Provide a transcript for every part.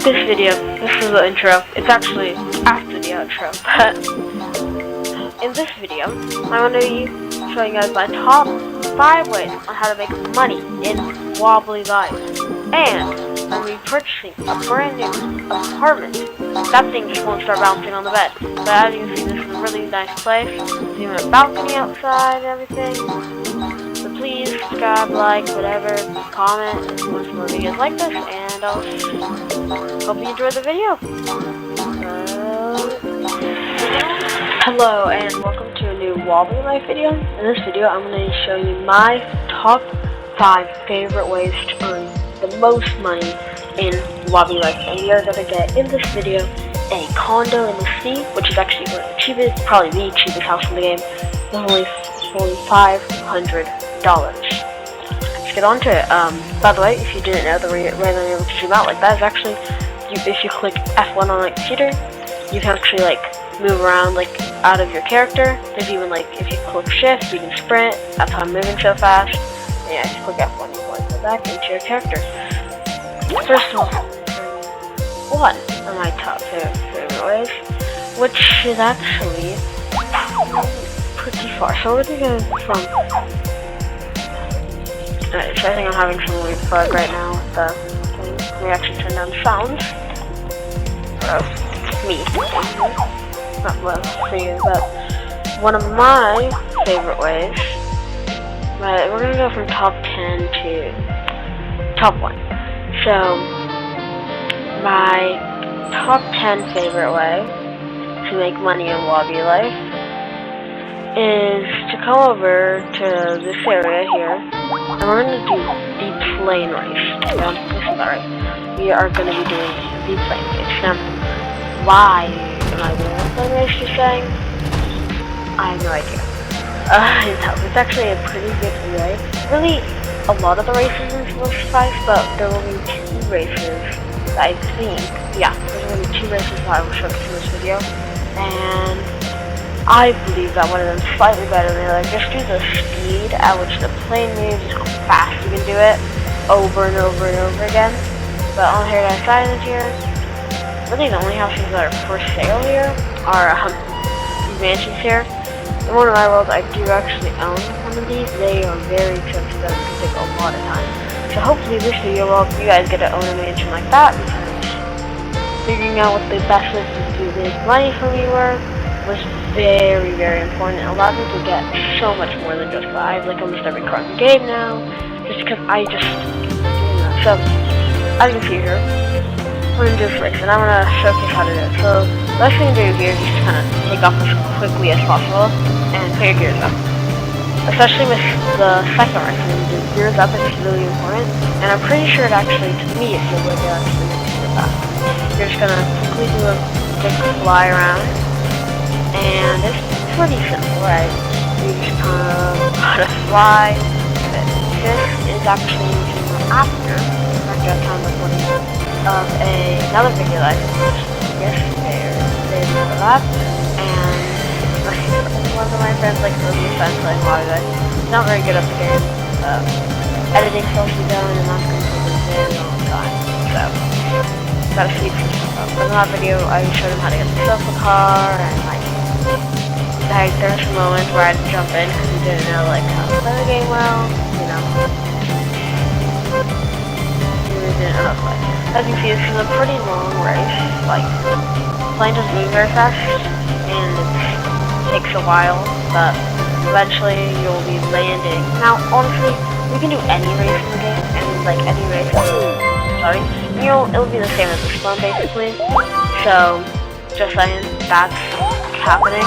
This is the intro. It's actually after the outro, but in this video, I'm going to be showing you guys my top 5 ways on how to make money in Wobbly Life. And I'm going to be purchasing a brand new apartment. That thing just won't start bouncing on the bed. But as you can see, this is a really nice place. There's even a balcony outside and everything. So please subscribe, like, whatever, comment if you want some more videos like this, and I'll hope you enjoy the video. Hello and welcome to a new Wobbly Life video. In this video, I'm going to be showing you my top 5 favorite ways to earn the most money in Wobbly Life. And we are going to get in this video a condo in the sea, which is actually one of the cheapest, probably the cheapest house in the game. It's only $500. Let's get on to it. By the way, if you didn't know, the way that I'm able to zoom out like that is actually, if you click F1 on a computer, you can actually like move around like out of your character. There's even like if you click shift, you can sprint. That's how I'm moving so fast. And yeah, if you click F1, you can go back into your character. First of all, one of my top favorite ways, which is actually pretty far. So we're gonna go from. Alright, so I think I'm having some weird bug right now with the thing. Let me actually turn down the sounds. Me. Not well for you, but one of my favorite ways. Right, we're gonna go from top 10 to top 1. So my top 10 favorite way to make money in Wobbly Life is to come over to this area here, and we're going to do the plane race. Yeah, this is alright. We are going to be doing the plane race. Now, why am I doing the plane race, you're saying? I have no idea. It's actually a pretty good way. Really, a lot of the races will suffice, but there will be 2 races that I think, yeah, there's going to be 2 races that I will show you in this video, and I believe that one of them is slightly better than the other. Just do the speed at which the plane moves, how fast you can do it, over and over and over again. But on here, guys, silent here. Really, the only houses that are for sale here are these mansions here. In one of my worlds, I do actually own one of these. They are very expensive and can take a lot of time. So hopefully, this video will help you guys get to own a mansion like that. Because figuring out what the best ways to make money for me were was very, very important. A lot of people get so much more than just that. I have like almost every car in the game now, just because I just keep doing that. So, as you can see here, we're going to do this race, and I'm going to showcase how to do it. So, the best thing to do here is just kind of take off as quickly as possible, and put your gears up. Especially with the second race, when you do gears up, it's really important. And I'm pretty sure it actually, to me, it feels like it actually makes it fast. You're just going to quickly do a quick fly around. And it's pretty simple, right? You just kind of how to fly. This is actually after a time recording of another video that I posted. Yes, there's another lap. And one of my friends like really fun playing Wobbly Life. He's not very good at the game. Editing slows me down, and that's going to take a very long time. So gotta speed some stuff up. In that video, I showed him how to get the sofa car and like. There were some moments where I'd jump in because we didn't know like how to play the game well, you know. We really didn't know how to play. As you can see, this is a pretty long race. Like, the plane doesn't move very fast, and it takes a while, but eventually you'll be landing. Now, honestly, you can do any race in the game, and like any race, sorry, it'll be the same as this one basically. So, just saying, that's happening.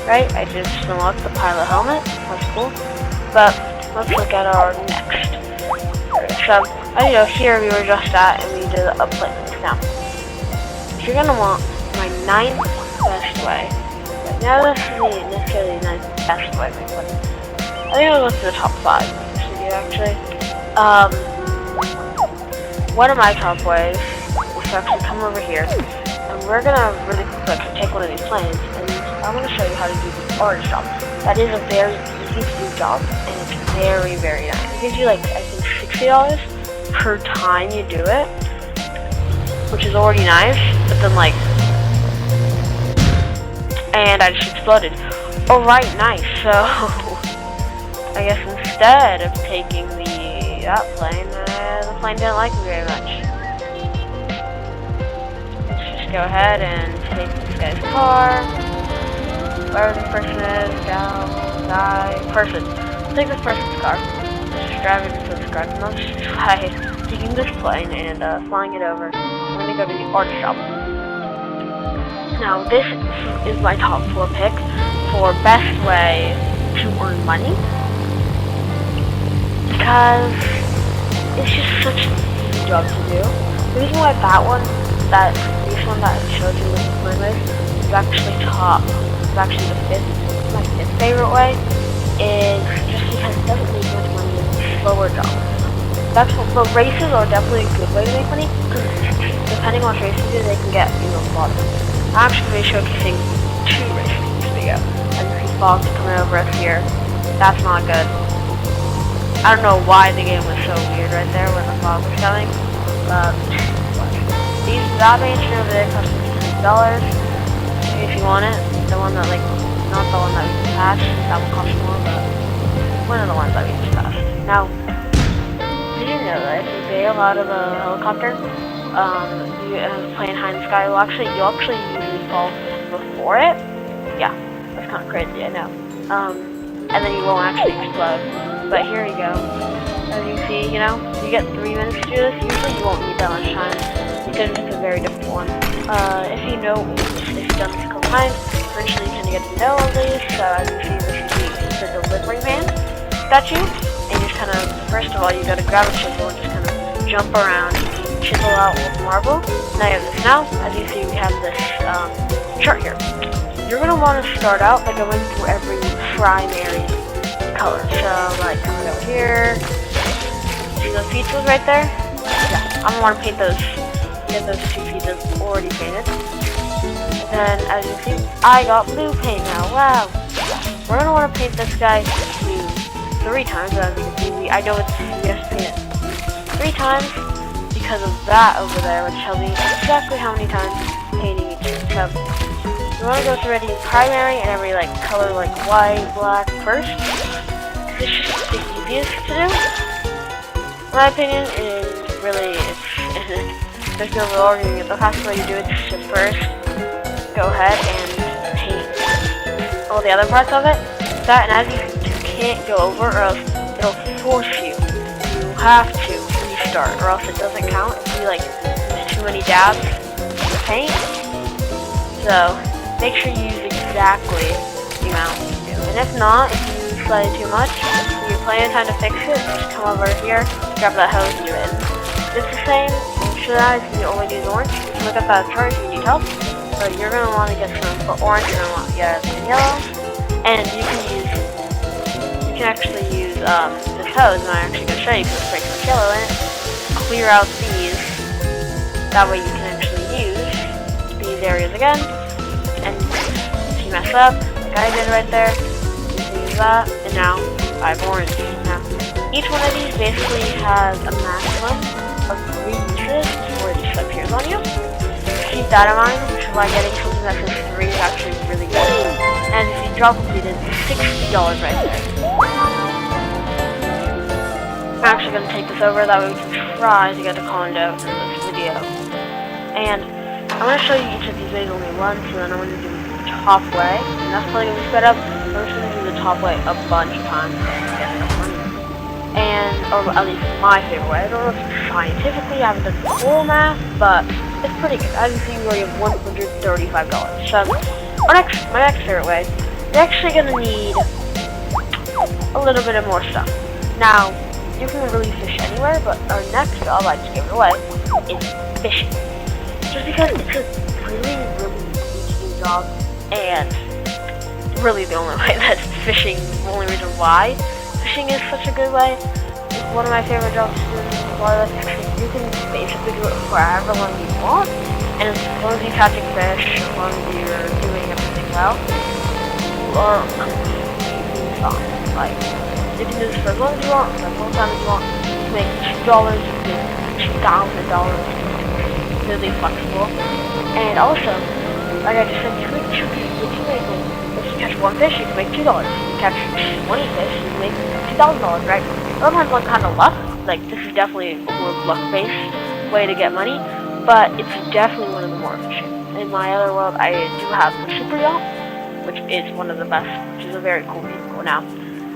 Right, I just unlocked the pilot helmet, that's cool, but let's look at our next. So, you know, here we were just at, and we did a plane race. Now, if you're gonna want my 9th best way, now this isn't necessarily the 9th best way to make money. I think I'll go to the top 5 in this video, actually. One of my top ways is to actually come over here, and we're gonna really quick take one of these planes, and I'm going to show you how to do the artist job. That is a very easy to do job, and it's very, very nice. It gives you like, I think $60 per time you do it. which is already nice, but then like, and I just exploded. Alright, nice. So I guess instead of taking that plane, the plane didn't like me very much. Let's just go ahead and take this guy's car. Wherever this person is, person. Take this person's car. Let's just drive it into this garden. Let's just try taking this plane and flying it over. I'm gonna go to the art shop. Now this is my top 4 pick for best way to earn money, because it's just such an easy job to do. The reason why this one that I showed you with the plane is actually actually my fifth favorite way, is just because it doesn't make much money in a slower job. But races are definitely a good way to make money, because depending on what races you do, they can get a lot of money. I'm actually going to be showcasing 2 races in this video. As you see, fog's coming over us here. That's not good. I don't know why the game was so weird right there when the fog was coming, but that mansion over there costs $10 if you want it. The one that not the one that we just passed, that will cost more, but one of the ones that we just passed. Now, did you know that if you bail out of a helicopter, playing high in the sky, you'll actually usually fall before it. Yeah, that's kind of crazy, I know. And then you won't actually explode. But here you go. As you see, you get 3 minutes to do this. Usually you won't need that much time, because it's a very difficult one. If you've done this a couple times, eventually you kind of get to know all these. So as you see, this is the delivery van statue. And you just kind of, first of all, you gotta grab a chisel and just kind of jump around, chisel out with marble. Now you have this. Now, as you see, we have this chart here. You're gonna want to start out by going through every primary color. So, like coming over here, see those pizzas right there? Yeah, I'm gonna want to paint those. Get those 2 pizzas already painted. And then, as you see, I got blue paint now. Wow. We're gonna want to paint this guy blue 3 times. As you can see, I know you have to paint it 3 times because of that over there, which tells me exactly how many times painting each. So you want to go through any primary and every color white, black first. It's just the easiest to do. In my opinion, is really there's no real arguing. The fastest way to do it is to first go ahead and paint all the other parts of it. That, and as you can't go over, or else it'll force you. You have to restart, or else it doesn't count if you there's too many dabs of paint. So make sure you use exactly the amount you do. And if not, if you slightly too much, if you're plenty of time to fix it, just come over here, grab that hose, and do it. It's the same. Should I? You only use orange. Look at that chart if you need help. So you're gonna want to get some for orange. You're gonna want to get some yellow, and you can actually use this hose. And I'm actually gonna show you because it's pretty much yellow in it. Clear out these. That way you can actually use these areas again. And if you mess up, like I did right there, you can use that. And now I have orange. Now each one of these basically has a maximum of 3 uses before it just appears on you. Keep that in mind, which is why getting something that says 3 is actually really good. And if you drop completed, $60 right there. I'm actually going to take this over, that way we can try to get a condo for this video. And I'm going to show you each of these ways only once, and then I'm going to do the top way. And that's probably going to be sped up. I'm just going to do the top way a bunch of times to get enough money. And, or at least my favorite way. I don't know if it's scientifically, I haven't done the full math, but it's pretty good. As you see, we already have $135. So, my next favorite way, you're actually going to need a little bit of more stuff. Now, you can really fish anywhere, but our next job, I just gave it away, is fishing. Just because it's a really, really easy job, and really the only way that fishing, the only reason why fishing is such a good way. It's one of my favorite jobs to do. You can basically do it for however long you want, and as long as you're catching fish, as long as you're doing everything well, you are completely fine. You can do this for as long as you want, for as long time as you want. You can make $2, you can make $2,000. really flexible. And also, like I just said, you can make, if you catch one fish, you can make $2. If you catch 20 fish, you can make $2,000, right? It all depends on kind of luck. Like, this is definitely a more luck-based way to get money, but it's definitely one of the more efficient. In my other world, I do have the Super Yacht, which is one of the best, which is a very cool vehicle. Now,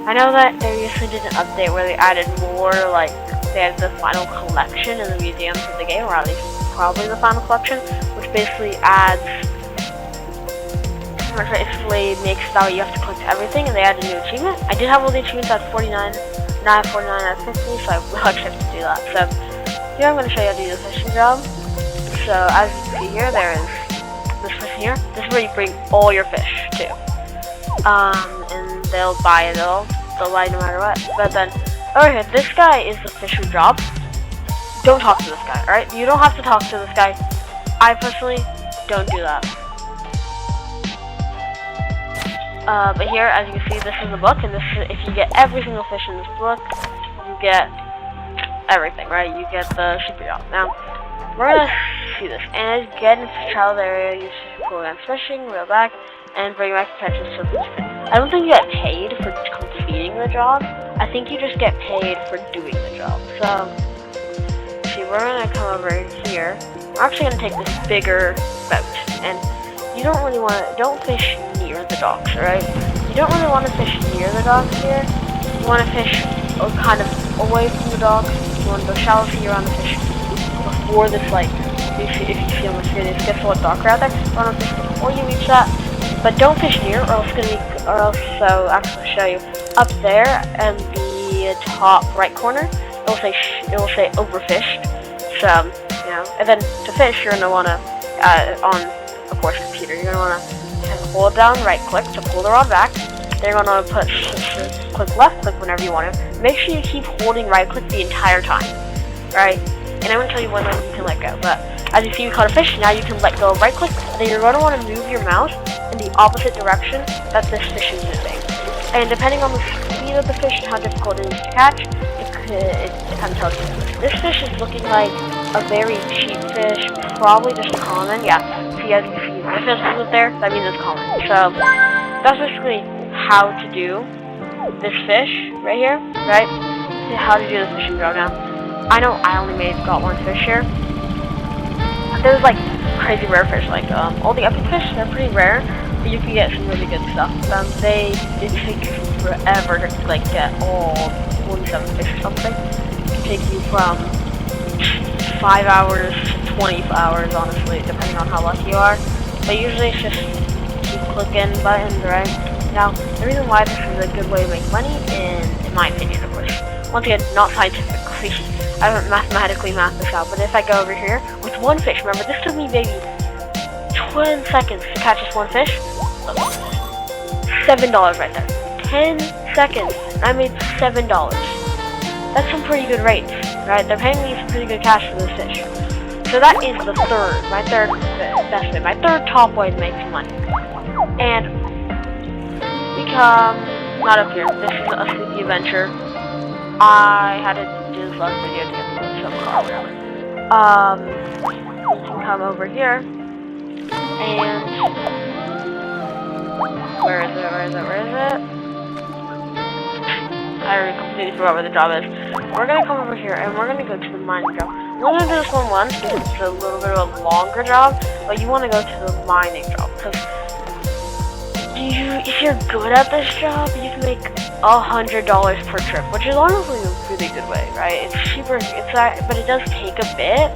I know that they recently did an update where they added more, like, they added the final collection in the museums of the game, or at least probably the final collection, which basically adds, which basically makes it that you have to collect everything, and they added a new achievement. I did have all the achievements at 49, 49 out of 50, so I will actually have to do that. So, here I'm going to show you how to do the fishing job. So, as you can see here, there is this fish here. This is where you bring all your fish to. And they'll buy it, they'll buy no matter what. But then, over here, this guy is the fishing job. Don't talk to this guy, alright? You don't have to talk to this guy. I personally don't do that. But here, as you can see, this is the book, and this is, if you get every single fish in this book, you get everything, right? You get the super yacht. Now, we're gonna see this. And get into the child area, you should go on fishing, reel back, and bring back catches to the fish. I don't think you get paid for completing the job. I think you just get paid for doing the job. So, see, we're gonna come over here. We're actually gonna take this bigger boat, and you don't really want to, don't fish near the docks, alright? You don't really want to fish near the docks here. You want to fish kind of away from the docks. You want to go shallow so you're on the fish before this, like, if you see on the screen, it's gets a little darker out there. You want to fish before you reach that, but don't fish near, or else it's gonna be, or else, so actually show you, up there in the top right corner, it will say overfished. So, you know, and then to fish, you're gonna want to, on, of course, computer, you're gonna want to hold down right click to pull the rod back. Then you're gonna put click left click whenever you want to. Make sure you keep holding right click the entire time, right? And I'm gonna tell you when you can let go. But as you see, you caught a fish. Now you can let go of right click. And then you're gonna want to move your mouse in the opposite direction that this fish is moving. And depending on the speed of the fish and how difficult it is to catch, it kind of tells you. This fish is looking like a very cheap fish, probably just a common. Yeah. See, as you can see, the fish is up there. That means it's common. So that's basically how to do this fish right here, right? How to do the fishing job. Now, I know I only got one fish here. There's like crazy rare fish, like all the epic fish. They're pretty rare, but you can get some really good stuff. It takes forever to like get all 47 fish or something. It can take you from 5 hours to 20 hours, honestly, depending on how lucky you are. But usually it's just keep clicking buttons, right? Now, the reason why this is a good way to make money, in my opinion, of course, once again, not scientifically, I haven't mathematically mapped this out, but if I go over here with one fish, remember, this took me maybe 20 seconds to catch this one fish. $7 right there. 10 seconds, and I made $7. That's some pretty good rates, right? They're paying me some pretty good cash for this fish. So that is my third best way, my third top way to make some money. And not up here. This is a sleepy adventure. I had to do this last video to get some car or whatever. You can come over here, and where is it? I completely forgot where the job is. We're gonna come over here, and we're gonna go to the mining job. We're gonna do this one once because it's a little bit of a longer job, but you want to go to the mining job because if you're good at this job, you can make $100 per trip, which is honestly a really good way, right? It's super, but it does take a bit,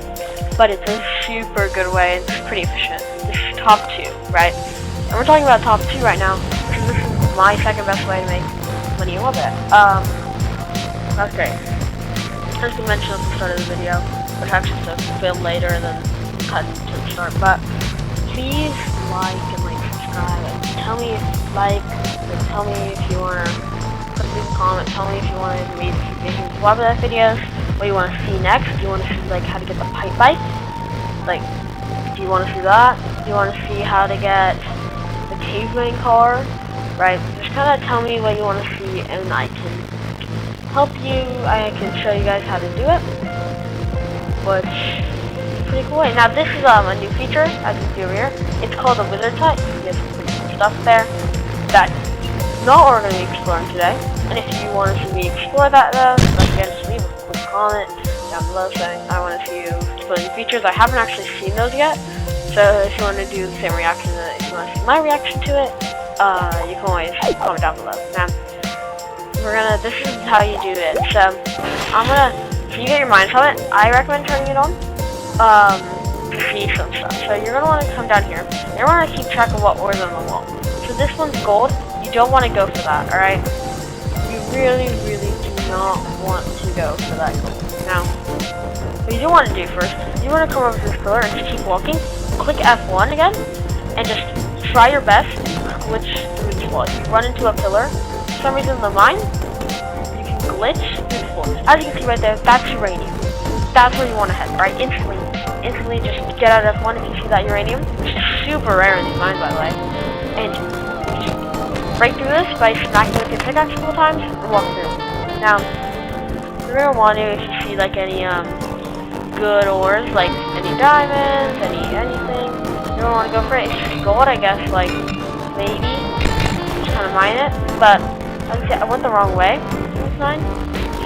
but it's a super good way, and it's pretty efficient. This is top 2, right? And we're talking about top 2 right now, because this is my second best way to make money a little bit. That's great. As we mentioned at the start of the video, which actually is a bit later and then cut to the start, but please like and subscribe, and tell me if tell me if you want to put a comment, tell me if you want me to making Wobbly videos, what you want to see next. Do you want to see like how to get the pipe bike? Like, do you want to see that? Do you want to see how to get the caveman car? Right? Just kind of tell me what you want to see, and I can help you. I can show you guys how to do it. Which pretty cool way. Now this is a new feature, as you see over here. It's called the Wizard Hut. You can get some stuff there. That's not what we're going to be exploring today. And if you want to see me explore that though, once again, just leave a quick comment down below saying I want to see you explore the features. I haven't actually seen those yet. So if you want to do the same reaction, if you want to see my reaction to it, you can always comment down below. Now, this is how you do it. So, so you get your mine helmet. I recommend turning it on, to see some stuff. So you're going to want to come down here. You're going to want to keep track of what ores on the wall. So this one's gold. You don't want to go for that, alright? You really, really do not want to go for that gold. Now, what you do want to do first, you want to come over to this pillar and just keep walking. Click F1 again, and just try your best to glitch through this wall. You run into a pillar. For some reason, the mine, you can glitch through the floor. As you can see right there, that's uranium. That's where you want to head, right? Instantly, just get out of F1 if you see that uranium, which is super rare in these mines, by the way. And just break through this by smacking with your pickaxe a couple times and walk through. Now, you're gonna want to, if you see like any good ores, like any diamonds, anything, you don't want to go for it. If you see gold, I guess, like maybe just kind of mine it. But I went the wrong way in this mine,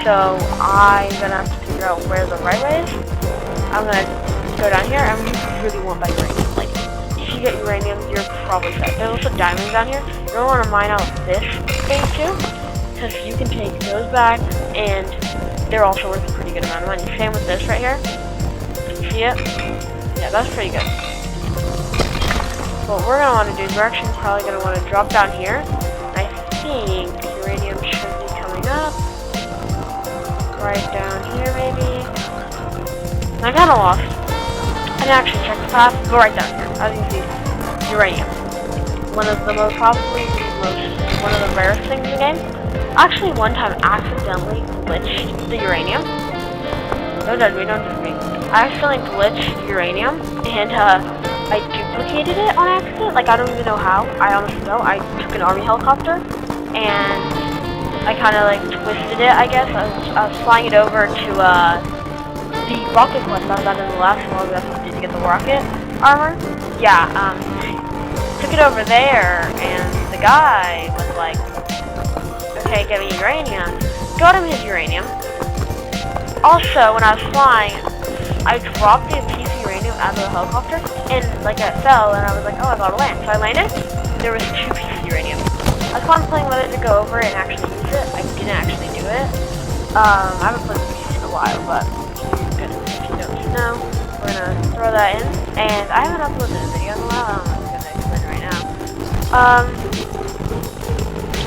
so I'm gonna have to figure out where the right way is. I'm gonna go down here, and we really want that uranium. Like, if you get uranium, you're probably set. There's also diamonds down here. You don't want to mine out this thing too, because you can take those back, and they're also worth a pretty good amount of money. Same with this right here. See it? Yeah, that's pretty good. What we're going to want to do is we're actually probably going to want to drop down here. I think uranium should be coming up. Right down here, maybe. I kind of lost. I didn't actually check the path. Go right down here. As you can see, uranium. One of the one of the rarest things in the game. Actually, one time accidentally glitched the uranium. Don't judge me, don't judge me. I accidentally glitched uranium, and I duplicated it on accident. Like, I don't even know how. I honestly know. I took an army helicopter, and I kind of like twisted it, I guess. I was flying it over to the rocket quest that was out in the last one. That's what I did to get the rocket armor. Yeah, took it over there, and the guy was like, okay, give me uranium. Got him his uranium. Also, when I was flying, I dropped a piece of uranium out of the helicopter, and like I fell, and I was like, oh, I gotta land. So I landed. There was 2 pieces of uranium. I was contemplating whether to go over it and actually use it. I didn't actually do it. I haven't played this piece in a while, but if you don't know, we're gonna throw that in. And I haven't uploaded a video in a while. I'm gonna explain it right now.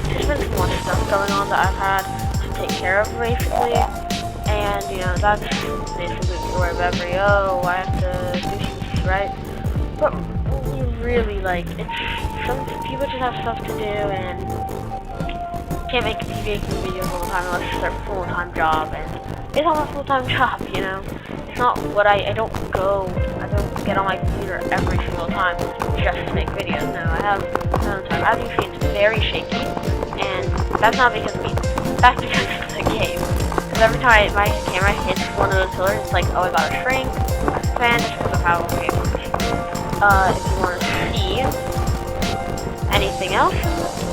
There's been some more stuff going on that I've had to take care of, basically. And, you know, that's basically the story of every, I have to do this, right? But you really, like, some people just have stuff to do, and can't make videos all the time unless it's their full-time job, and it's not my full-time job, you know? It's not what I don't get on my computer every single time just to make videos. No, I have no time. As you see, it's very shaky, and that's not because of me. That's because of the game. Every time my camera hits one of those pillars, it's like, oh, I gotta shrink, expand, just because of how the game works. If you want to see anything else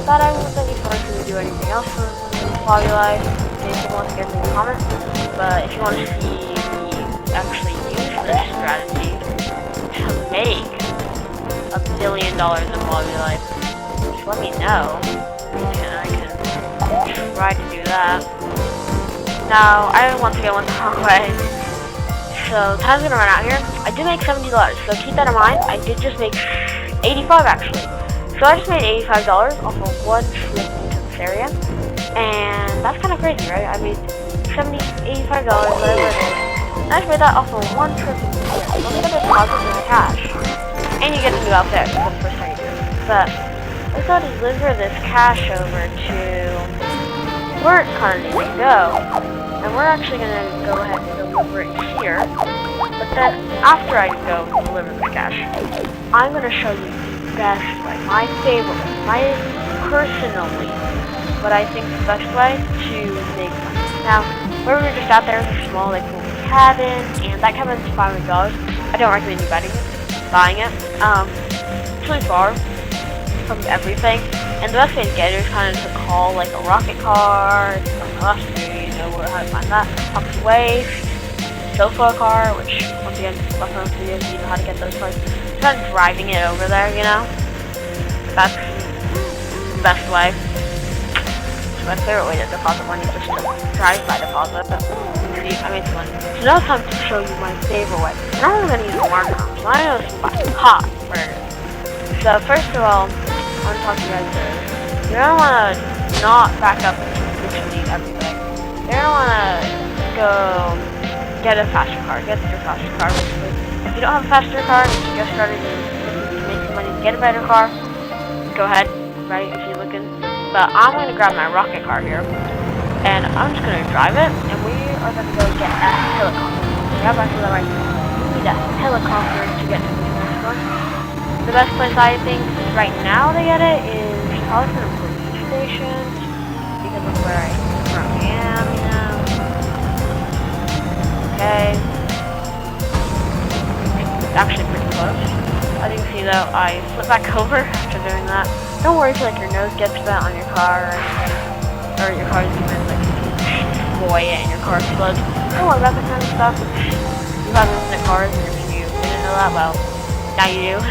that I would, then you can actually do anything else in Wobbly Life, you want to get in the comments. But if you want to see me actually use this strategy to make $1 billion in Wobbly Life, just let me know, and I can try to do that. Now, I once again went the wrong way, so time's gonna run out here. I did make $70, so keep that in mind. I did just make 85 actually. So I just made $85 off of one trip into this area, and that's kind of crazy, right? I made $85, whatever it is. And I just made that off of one trip into this area. So I'm gonna deposit in the cash, and you get a new outfit for the first time you do it. But let's go deliver this cash over to where it kind of needs to go. And we're actually going to go ahead and deliver it here. But then, after I go deliver the cash, I'm going to show you the best way, my favorite way, personally, what I think is the best way to make money. Now, where we were just out there is a small, like, little cabin, and that cabin's $500. I don't recommend you buying it. It's really far from everything, and the best way to get it is kind of to call like a rocket car. You know how to find that. Pumpkin Wave, sofa car, which once again, left on videos, you know how to get those cars. Kind of driving it over there, you know. That's the best way. My favorite way to deposit money is just to drive by deposit. See, I made some money. So now it's time to show you my favorite way. And I'm going to use the marker. So I know some hot burgers. So first of all, I want to talk to you guys this. You're going to want to not back up literally everything. You're going to want to go get a faster car. Get your faster car, basically. If you don't have a faster car, you just started to make some money to get a better car, go ahead, right, if you're looking. But I'm going to grab my rocket car here, and I'm just going to drive it, and we are going to go get a helicopter. Yeah, back to the right. We need a helicopter to get to the next one. The best place I think right now to get it is probably from a police station, because of where I am, you know. Okay. It's actually pretty close. As you can see though, I flip back over after doing that. Don't worry if like your nose gets bent on your car or anything, or your car's even like destroy it and your car explodes. Don't worry about that kind of stuff. You have infinite cars, and if you didn't know that, well, now you do.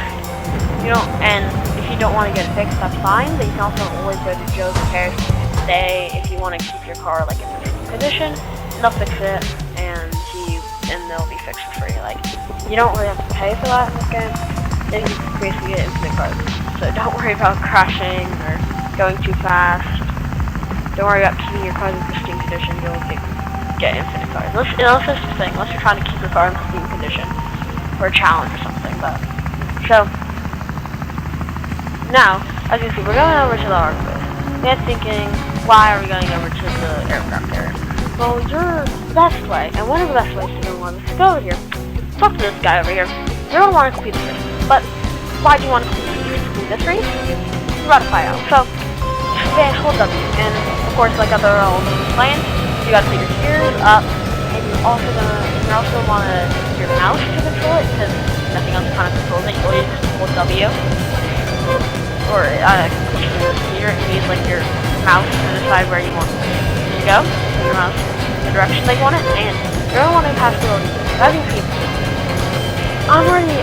You don't, and if you don't want to get it fixed, that's fine. But you can also always go to Joe's Repairs today if you want to keep your car like in pristine condition. They'll fix it and they'll be fixed for free. Like, you don't really have to pay for that in this game. Then you basically get infinite cars. So don't worry about crashing or going too fast. Don't worry about keeping your car in pristine condition. You'll get infinite cars. Unless it's the thing, unless you're trying to keep your car in pristine condition for a challenge or something. But so now, as you can see, we're going over to the ARC booth. You're thinking, why are we going over to the aircraft area? Well, your best way, and one of the best ways to go on is to go over here. Talk to this guy over here. You're going to want to complete the race. But why do you want to complete this race? You're about to fly out. So, hold W. And of course, like other old planes, you gotta put your gears up, and you're also want to use your mouse to control it, because nothing else kind of controls it. You always just hold W. Or here it means like your mouse to decide where you want to go. So your mouse the direction they want it, and you're gonna want to pass through. As you can see,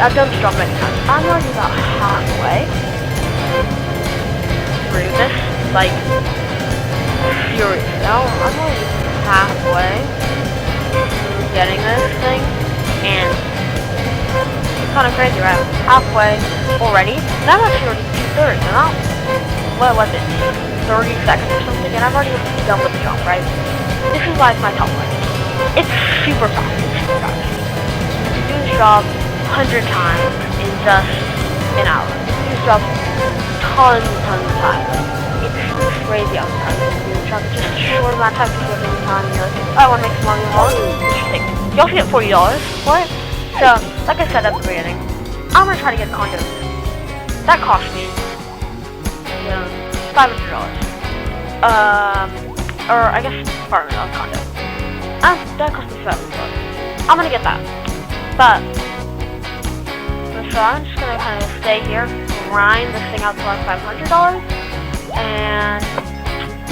I've done this job many times. I'm already about halfway through this, like furious. Now I'm already halfway through getting this thing, and it's kind of crazy, right? Halfway already, and I'm actually already 2/3. And I'm, what was it, 30 seconds or something, and I've already done with the jump, right? This is why it's my top one. It's super fast. You do this job 100 times in just an hour. You do this job tons of times. It's crazy out there. You do this job just a short amount of time, just working time, and you're like, oh, I want to make some money more. You also get $40 for it. So, like I said at the beginning, I'm going to try to get a condo. That cost me, $500. Or I guess apartment, not condo. That cost me $700. I'm gonna get that. But so I'm just gonna kind of stay here, grind this thing out to like $500, and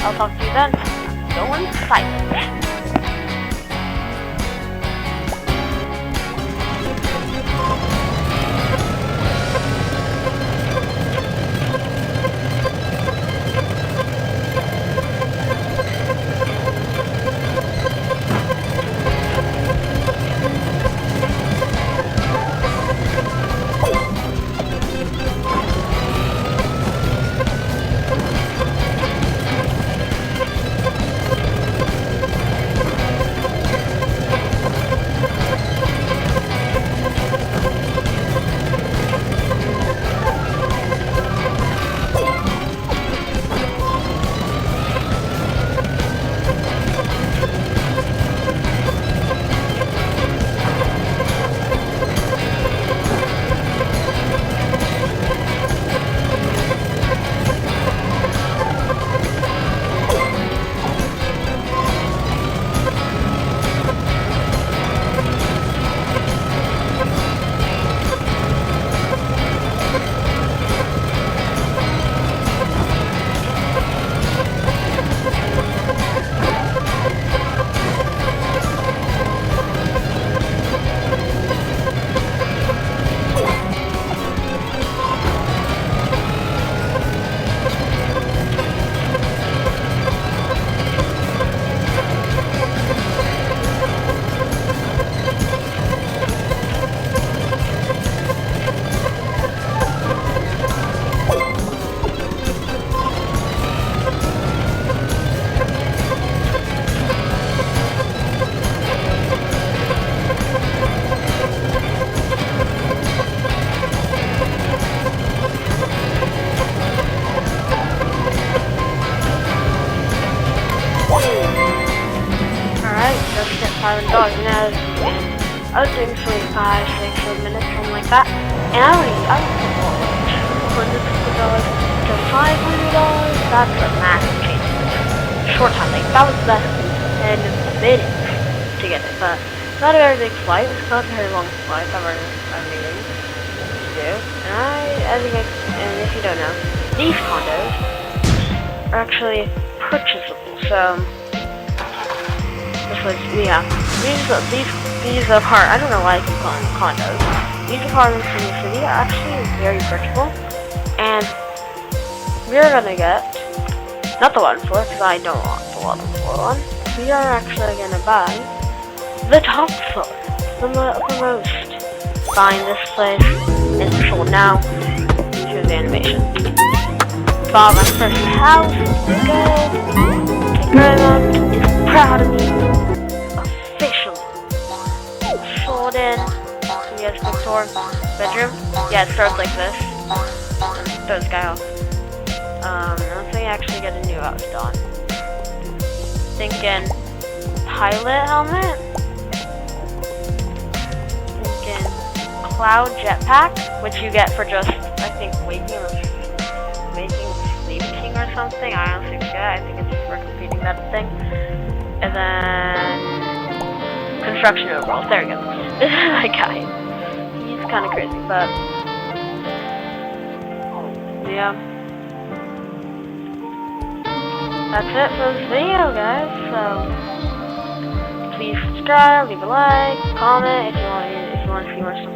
I'll talk to you then. Go inside. 6 minutes, something like that. And I was $150 to $500. That's a massive change in a short time. Like that was less than 10 minutes to get it, but not a very big flight. It's not a very long flight that we're meeting to do. And and if you don't know, these condos are actually purchasable. So this was these apart. I don't know why I keep calling them condos. These apartments in the city are actually very purchasable, and we're gonna get not the 1 floor because I don't want the 1 floor one. We are actually gonna buy the top floor, the most. Buying this place. It's sold now. Here's the animation. Bought my first house. Let's go. My grandma is proud of me. Officially sold in. You guys next door bedroom. Yeah, it starts like this. And throw this guy off. Let's say actually get a new house done. Thinking pilot helmet. Cloud jetpack, which you get for just, I think, making sleeping or something. I honestly forget. I think it's for completing that thing. And then construction overalls. There we go. This is my guy. He's kind of crazy, but yeah. That's it for this video, guys. So please subscribe, leave a like, comment if you want to see more stuff